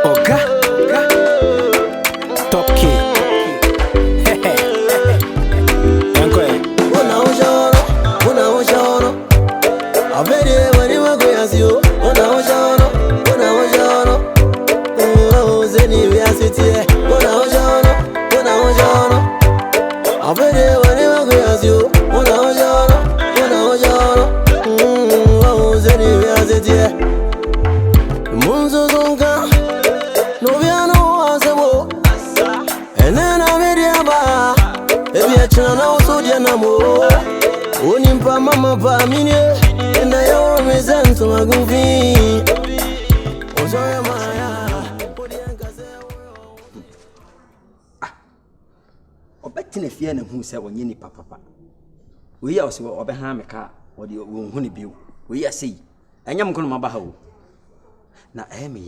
Oga, top key. Mama pa mine enda yo represent my goofy ozo ya maya obeti na fie na hu se wonye ni papa we ya so obe ha meka ode won hu ne biu we ya sei enyam kono maba ha o na ehme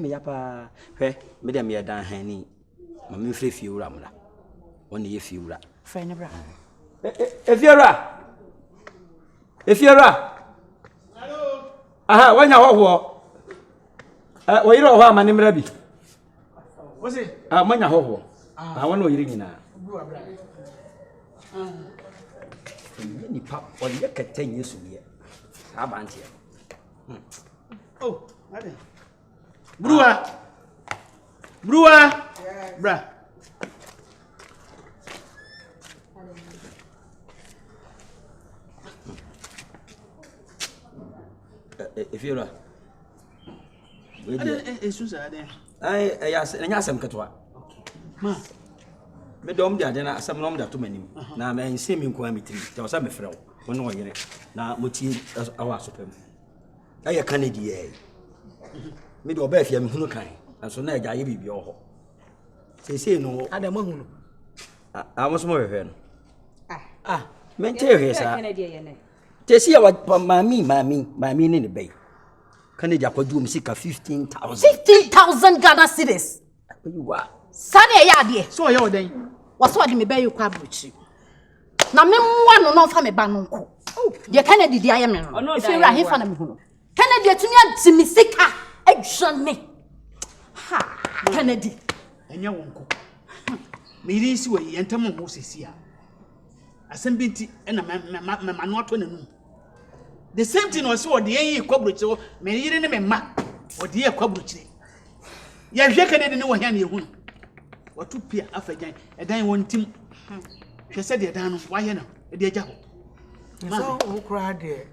ya pa hwe me dem ya dan hani ma me fre fie wura mla woni ye fie wura fre ne bra Efiera. Hello. Aha, wanya hoho. Wo yire ho amane mra bi. Wo se? Manya hoho. Wona wo yire nyina. Bru abra. Ni pa, o ye keten yesu ye. Sa ba ntie. Oh, ade. Brua. Bra. Efiera. Susa de. Anya asem ketwa. Ma. Me dom dia de na asem nom da to manim. Na me nse mi nko amitiri. Te wasa me frɛ wo. Wono wo yere. Na motie awa sopam. Aye Canada ye. Me do ba afia me hunu kan. Anso na agya ye bibia ho. Sese no. Adamu hunu. Amos mo hwehwe no. Mente hwe sa. Tesi ya mami ni bay. Canada Kwadwo msika 15,000. 15,000 Ghana cedis. Wa. Sane ya de. So ya odan. Waso de me bay yo kwa bruchi. Na me mwa no fa me ba no nko. Ye Canada di aye me no. If you ra fa na me hu no. Canada tumi antimi sika adwane. Ha, Canada. Enya wonko. Me ri si we yentam ho sesia. Asem binti na me no ato nanum. The same thing was what the ye kwabruchi me yire ne me ma. What the ye kwabruchi. Ye hwe Canada ne wo hia ne hu. Watu pia afagan edan wontim. Hwe se de dan no wa ye no e de agya ho. So wo kra de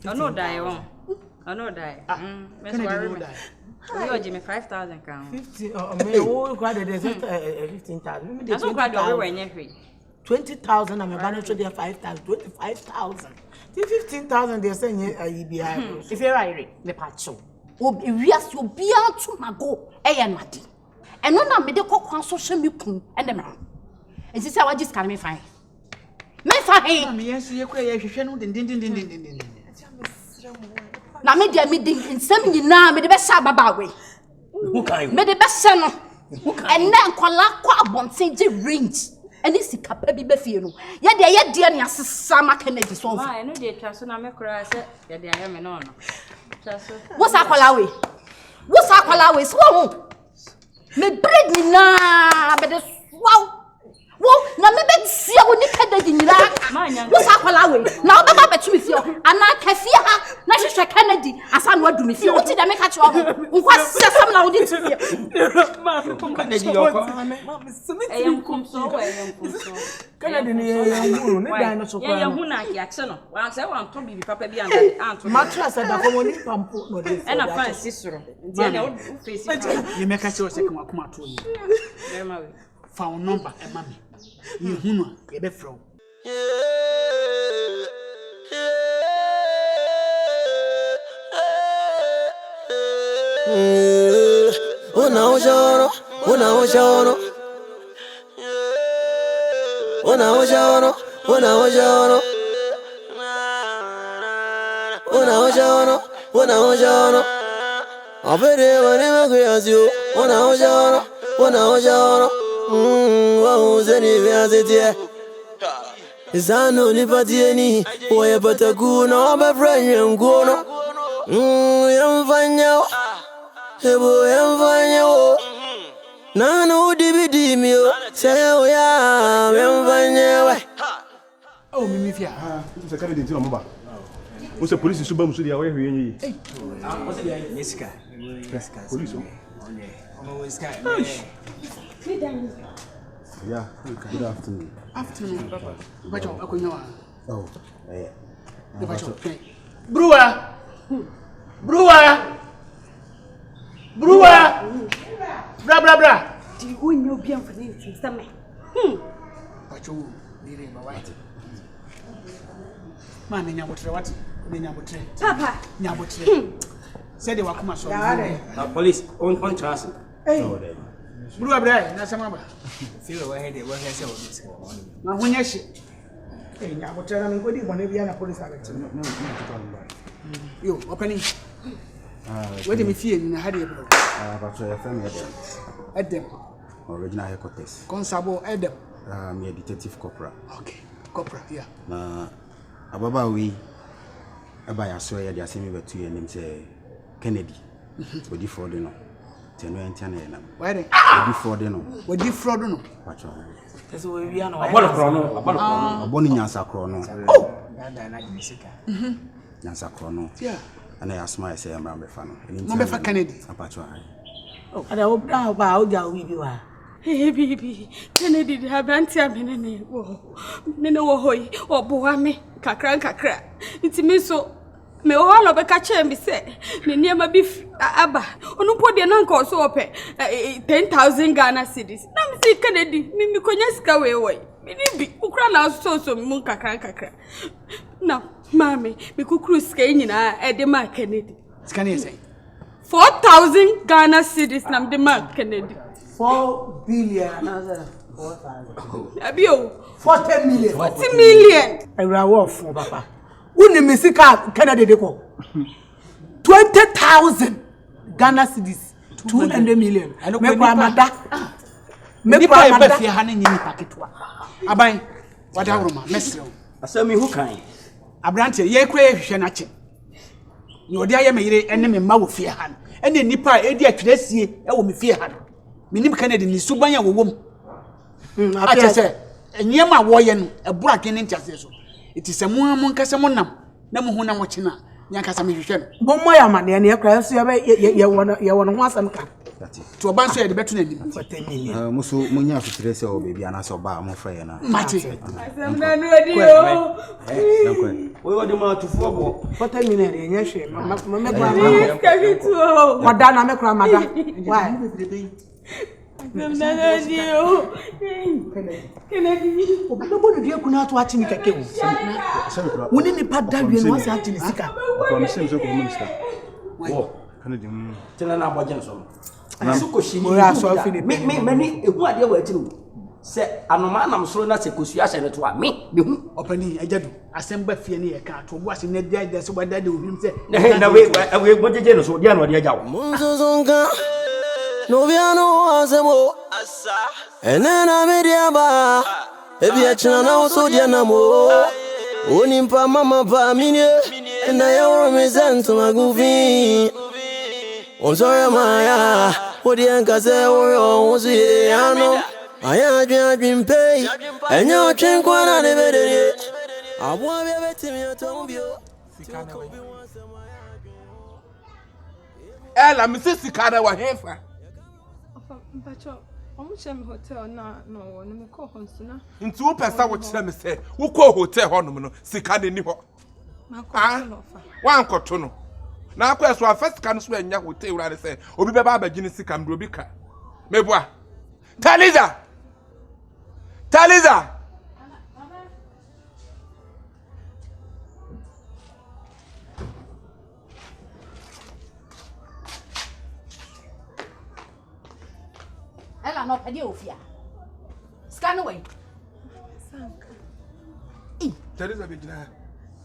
no die won. No die. Me so we oje me 5,000 kan. 50 me wo kra de 15,000. Me de 20,000 we wenye hwe. 20,000 and my banner to their 5,000, 25,000. The 15,000 they say IBI. If you're right, the patcho. We are so beyond to my go, Nati. And no, I'm the cock social milk and the man. And this is how I just can't me fine. Me fine. Yes, you din. Now, me dear meeting in some now, me the best Sababa way. Who can me the best son. And then Kwala bon St. range. And this is Capabi Befino. Yet, dear, dear, Sama Kennedy. So, I know the Trasuna Macra said, that they are men on. What's Aqualawe? What's Aqualawe? Swallow. Me bread me na, but the wow. Well, now maybe see you when you get the dinner. What's Aqualawe? Now, the Baba to me feel, and I can see her. Now she's Kennedy, as I want to me feel. What did I make her trouble? What's some now? Did I am come so Canada ni dinosaur. Yeah, you na action. Once I want to be papa be and mattress at the common pump no this. And a Francis. You make us your second come to you. Found number and mammy. You hunu ye be from. Unauthorized. I bet it when I agree you. Unauthorized. Zano ni patieni, oye patakuno, obe friend yanguno. yamfanya ebo yamfanya nano dibidi mio sayo ya yamfanya oh mimi fia você quer identificar uma bomba você polícia suba musuli awe hwe yi você dia Jessica polícia yeah good afternoon papa bacho akonya wa oh bacho Brewer bra di wonyo biam fa ni same bacho dire ba wati ma na nyabotre wati na nyabotre papa nyabotre say de wakuma so police on trust Brewer bra na sama ba feel we head we say o this ma honya hye nyabotre na ngodi bone bia na police arrest yo opani where me fie ni na hade bro but your family Edem original headquarters Constable Edem me detective corporal okay corporal yeah na ababa we aba ya so ya de asemi betu ye nim say Kennedy odi fraud no teno entiana ye nam why dey odi fraud no odi fraud no pacho eso we bia no abolo krono aboni nyansa kro no oh na di sika nyansa kro no yeah ana ya smile say am be fa no mo be fa Kennedy pacho oh ada o ba o ja wi bi wa Bibi, Kennedy de Habrantia Benene, Nene Wohoi, or Boame, Kakra. It's me so. Me all of a catcher and be said, near my beef, Abba, or no put the uncle so open 10,000 Ghana cities. Nam see Kennedy, Mimi Konyaska way. Maybe Ukran out so Munkakra. Now, Mammy, we could cruise Kane at the Mark Kennedy. Can you say 4,000 Ghana cities, Nam the Mark Kennedy. 4 billion another 4,000 Abio 40 million 40 million. Era wolf papa. Uni misika Canada de ko 20,000 Ghana cedis 200 million. Me kwa mada. Me kwa mada. Fie ha na nyini paketwa. Aban wada horoma mesrew. asami hu kan Abrante ye kura ehwehwe na che. Ni odi aye me yire ene me ma wo fie ha. Ene nipa edi atweresie e wo me fie ha. Minim Kennedy ni suban ya wo wom. Atese enyema wo ye no ebura kene ntiase so. Iti se mu nkase mo nam na mo hu na mo chena nya nkasa me hwehwe no. Bo mo ya mane ne kra so ye wono ho asam ka. To oban so ye de beto na nim. 40 million. muso munya afitire se o baby ana so ba mo fa ye na Mate. Asem na no adi o. we odi ma tufu obo 40 million ye nya hwe me kwa Kagitu o. mada na me kra mada. Why? Asem na no adi o. Kennedy. Obobo ne dia kuna to achi ni keke wo. Woni ni pada wie no wasa achi ni sika. kwa msem so ko minister wo Kennedy tena na aboje so na suko shini Ora so fi ni me ehu ade wa akiri se anoma nam soro na se kosu ahye ne to a me hu Opani ajadu asemba fie ne ye ka to bo ase ne dia so bada de ohim se na we bojeje no so dia no de jawo Munzuzunga Noviano asemo Enena mediaba Ebi achina na usodia na mo Onimpa mama pa minye Ena ya uromizantu magufi Onsoya maya Odi Nkansah oro onsu ye ano Aya adwin pay Enya otwen kwa na ne bedere Abwa bia betimi atombio Ela me se sikana wa hefa. Mpacho, omuchem hotel na no me ko honsuna. Nti wo pesa wo kire me se wo ko hotel ho no no sikana ni ho. Wan koto no. Na akwa so afa sikana so anya hotel wura se obi beba abagini sikam do obi ka. Meboa. Taliza. Ela no pedi ofia. Scan away. Taliza bejina.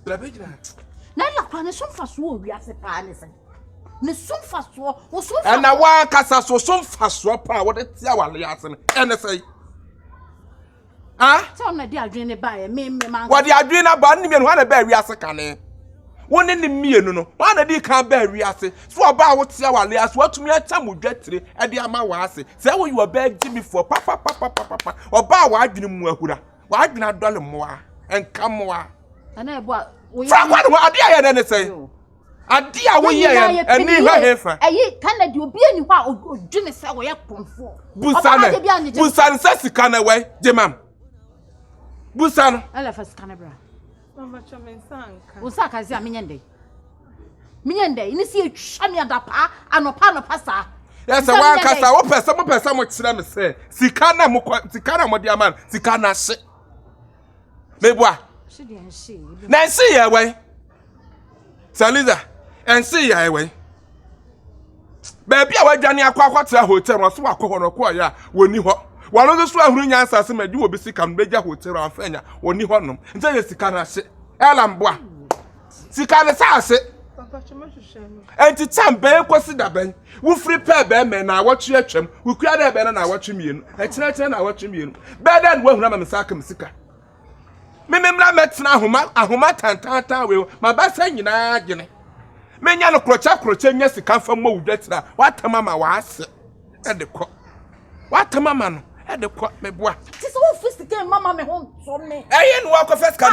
Bla bejina. Na la kwa ne somfa so o wiase pa ne se. Ne somfa so o somfa. Ana wa kasa so somfa so pa wo de tia wale ase ne. Ene sei. Ah? So na di adwene ne ba e me man. Wo de adwene na ba nnim no na ba wiase kane. One in the mienu no. One of the can bear rease. So about what say our lias, what to me at time would get to at the amawase. Say what you are begging me for papa. Or bow why didn't move. Why did not dollar more and come more? And I bought. From what I didn't say. A dear way and near her. I can't do be anywhere or Jimmy say we are for. Busan says he can away, Jemam. Busan. I left us Canabra. Mama Chaman sang. Usaka is a minion day. You see, Shami and Dapa and Opano Passa. Yes, I want Cassa, some person much slam say. Sikana Modiaman, Sikana shit. Mebois. She didn't see. Nancy away. Saliza, and see ya away. Baby, I went down Akwaaba hotel or so I call ya when you hot. One of the swell answers me, you will be sick and major hotel and Fenya when you want them. And then Sikana shit. Elambois. Sikana sass and to time bear consider Ben. We free pair bear men, I watch your chum. We create a bear and I watch him in. And tonight I watch him in. Better than when I'm a Sakam Sika. Memra metna ahoma tantanta we my best nyina agene menya no krocha nya sika fam mo wudetira watama ma waase e de kɔ watama ma no e de kɔ meboa ti so wo first game mama me ho so me eye no wa kɔ first can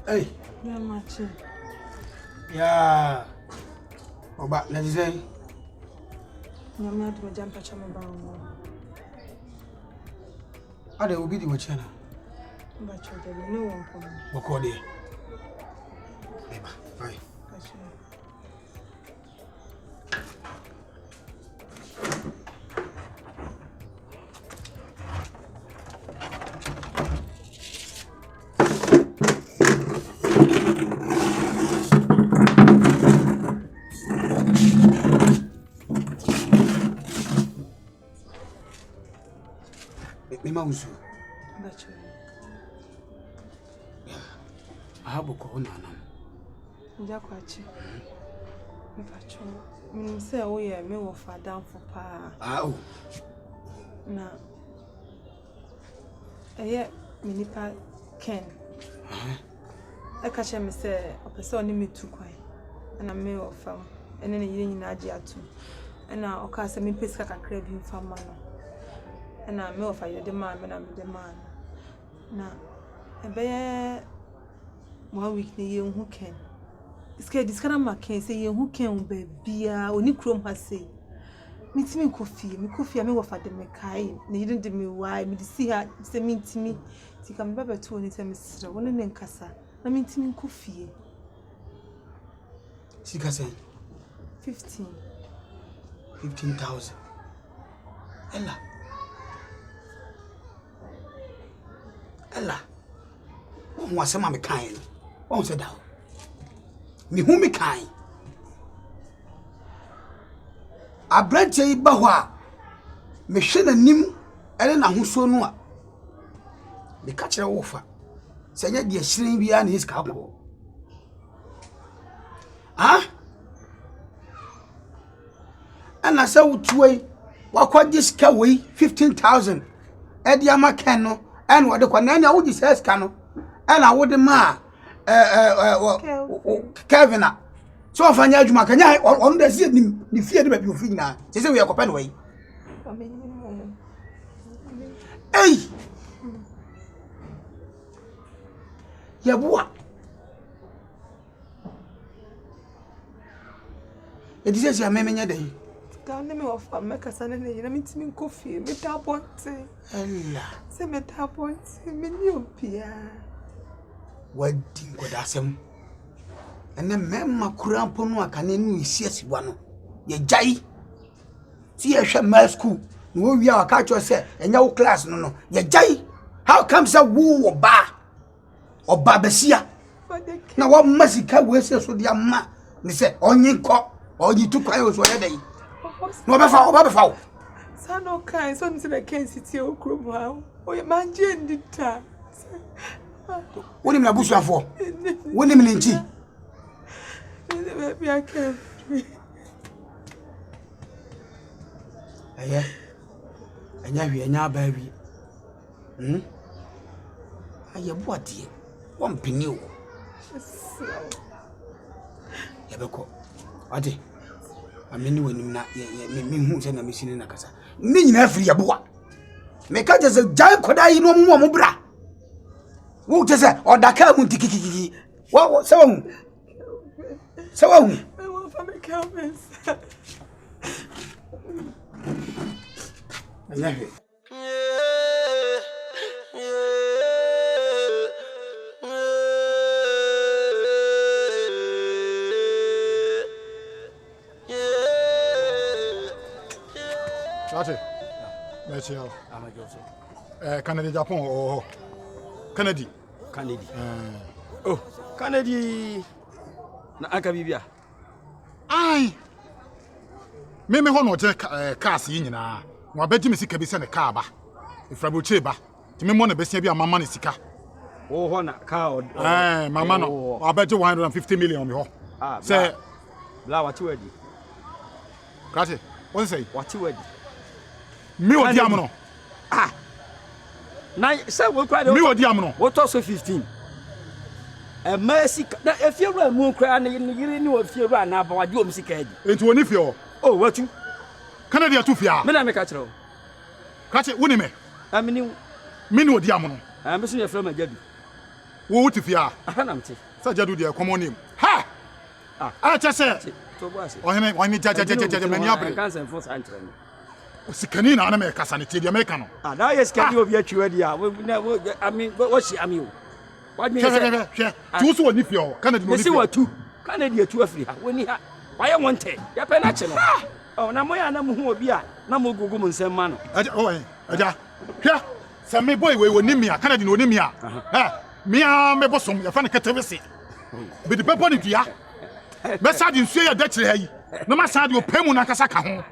Hey. Yeah, much. Yeah. Oba, let's say. No, me at my jumper chama ba. Ade obi di wachana. Ba choda no one come. Bokode. Eba, bye. Mausu. Bacho. Yeah. Ahabo ko na na. Nja kwachi. Me bacho. Me say wo ye me wo fa down for pa. Ah oh. Na. Eye me nipa Ken. E ka che me say opese oni me tu kwan. Na me wo fa. Ene ne yire nyina age atu. Na o ka say me pesika kakra bi mfa ma no. And I'm more for the man, and I'm the man. Now, a bear 1 week near you who can. Scared this kind of man can say you who can be only chrome has say. Meet me coffee, I may offer the Mekai, needn't do me why, me see her, say mean to me, to come back to any time, Mr. One in Nkansah. I mean to me coffee. She can say 15,000. Ella. Ella, who was some of kind? Who said that? Me whom me kind. A branch a bahwa, me shed a nim, and a who so no. The catcher offer. Say, yet the shilling behind his couple. Ah? And I said, what this coway 15,000 at the Amacano. And what the Kwanani would say, Cano, and I would ma Kevin. So if I know you, Macanya, on the sea, the fear of your finger. She said, we are open way. Hey, yeah, what? It is a mammy day. Down the middle of America, Sunday, and I mean to coffee, me tap one say. Ella. Say me tap one say, me new Pia. wadi nkodasem ene memma kurampo no akane no isiasiwa no ye jai ti ye hwe ma school no wi a ka cho se enya wo class no ye jai how come say wo oba besia na wo masika we se so dia ma ni se onyi nko onyi tu kwan o so ye dai no oba befa Sano kai so nti be ken city o krom ha o ye manje ndita woni me abusuafo woni me nti be ake aya anya wi anya ba wi aya boadie won pini o ya beko ade ameni wonim na me hu se na mesini na kasa ni nyina afiri yaboa me ka je se jai koda yi no mo bra wo je se odaka mu tikikiki wo se wo I want for me comments ayahe Ate. Mechiao. Canada Japan or Kennedy. Oh, Kennedy. Na aka bibia. Ai. Me ho no je cars yi nyina. Wa beti me sika bi se ne car ba. Ifrabo cheba. Ti me mo na besia bi amama ne sika. Oh ho na car. Mama no. Wa beti 150 million me ho. Say bla what you ready? Kate. What you say? What you ready? Me odi amono. Na say we cry. Me odi amono. What also 15? Mercy na if you run mu cry na yiri ni of you run na ba wadi om sika edi. Enti woni fie oh what you? Canada tu fia. Me na me ka kire. Kate woni me. Amini me ni odi amono. Me so ye from Ajadu. Wo wuti fia. Aha na mte. Sa Ajadu dey common name. Ha! Acha se. To bo ase. Wani jaja mani abre. Nkansah for santre. Sikani na na me kasa ne tie de America no. Na yes can you obi atwi wadi a. I mean what she ami o. What me say? Tu so woni fie o. Canada no ni. Me say watu. Canada atu afiri ha. Woni ha. Why you want it? Ya pe na che no. Oh na moya na mu hu obi a na mo gugu mu nsem ma no. Aja. Hwɛ. Sɛ me boy we woni me a Canada no ni me a. Me a me bosom ya fa ne ketewese. Be the people ni dua. Me sa di nsuo ya da kire ha yi. Na ma sa di opemu na kasa ka ho.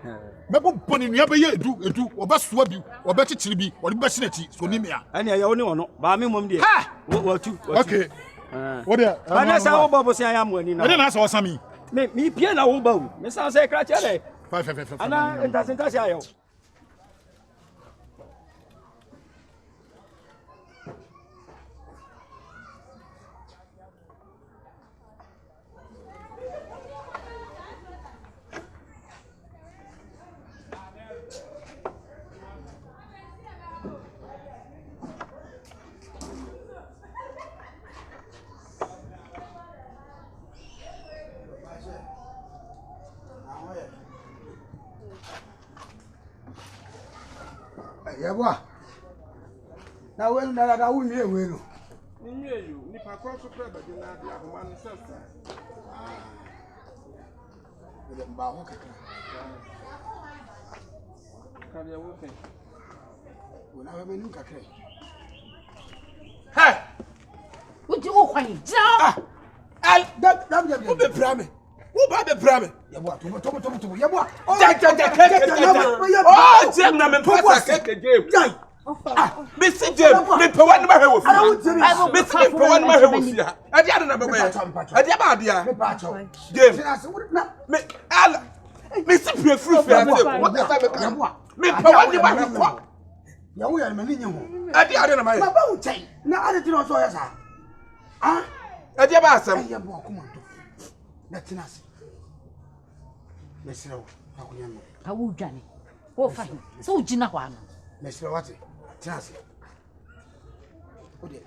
Me bo boni nua be ye edu obasoa bi obekikiri bi odi be sinati so ni me a. Ani ya wo ni wono. Ba me mom de. Watu. Okay. What there? Ana sa wo bobo se ayam ani na. Ade na sa wo sami. Me pie na wo ba wo. Me sa say kra chere. 5. Ana enta se ayo. Yabwa. Na we na da wu ni ewe no. Ni eyu ni pa kwa so kra ba de na de ahoma no sasa. Ile mba ho kakra. Ka de wo fe. Wona we menu kakra. Hey! Would you kwan ja? Da Wo be prame. Wo ba be prame. Yabwa to yabwa. Oh, Jam na me pasa keke game. Jai. Me si Jam, me pe wan ma hewo fi. Me si me pe wan ma hewo fi ha. Ade ade na be be. Ade ba ade a. Me pa cho. Jam. Na Me ala. Me si pre free fi ade. What the time yabwa. me pe wan di ba hewo. Yawo ya me ni nye ho. Ade na ma ye. Ma ba wo chai. Na ade ti no so ya sa. Ade ba asem. Yabwa komando. Na tinasi. Mesira wo. Akunya no. Ka wo dwane. Wo fa hi. So ugina ho ano. Mesira wate. Tinasi. Ode.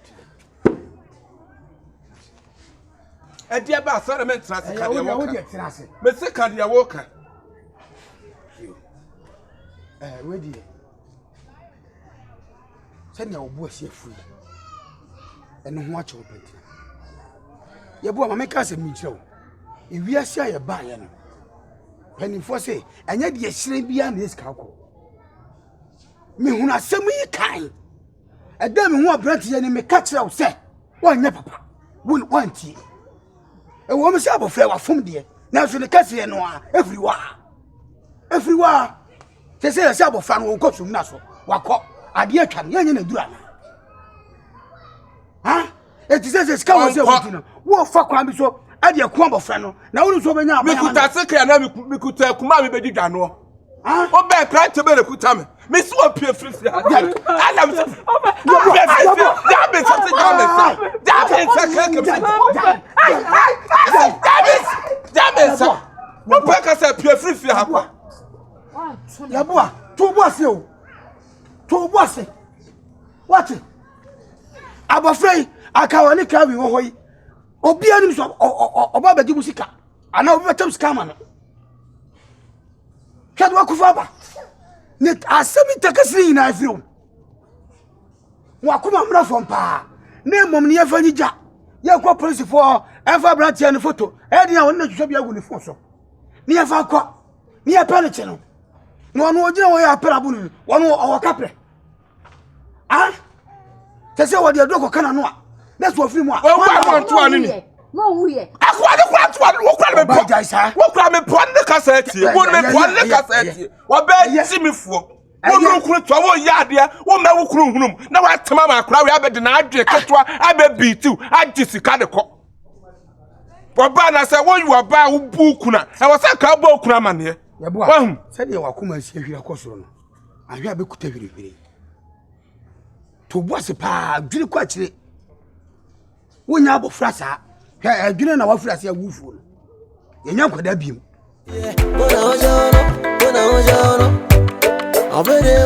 Ade ba asara me tinasi ka de wo. Ode tinasi. Me se ka de wo ka. Wedi. Senya obu asi afuri. Eno ho ache opentina. Yebo mama ka se mi kire e wiase aye ba ye no penifo se anya de yesire bia na esika ko me hunu asem yi kan eda me hu abrante ye ni me ka kire wo se wanya papa wanti e wo me se abofra wa fom de na so ne kase no a everywhere se se abofra no wo kosum na so wakọ ade atwa no yanya na dura na ha e ti se ska wo se wo no wo fa kwa bi so ade akọ abofra no na wo so benya abana me kuta sekre na me kuta kuma me bedi dwa no o be kra te be le kuta me me so apie frifri ala me no peka se apie frifri akwa Yabua, to boss you. To boss it. What? Abafrey, akawani kabi wohoi. Obi ani so oba bedi musika. Ana obi betam scam. Kwadwo kufaba. Net asemi takasiri na afiro. Wakuma mra from pa. Ne mom ne yafanyi ja. Ye kwa police for ever branch and photo. E dia won na hwehwe bia gu ne phone so. Ne yafa kwa. Ne ya panic no. No ojina wo ya pera bunu wono owokapre tese wo de doko kana no a na so afiri mu a wo kwa to ani no wuye akwa de kwa to ani wo kwa me wo kwa me pon de kaseti wo me pon de kaseti wo be simifo wo no kuru to wo ya de wo ma wo kuru hunum na wa tema ma akura we abede na adwe ketwa abebitu agisika de ko wo ba na se wo yu ba wo bukuna e wo se ka ba okuna mane Yabua, said you wakuma si hwira kosoro no. Ahwe abekuta hwirihwiri. To boase pa, dwiri kwa kire. Wonya abofra sa. Hwe adwene na wafra sa awufu no. Yenya nkwada biem. Bona ojono. Obere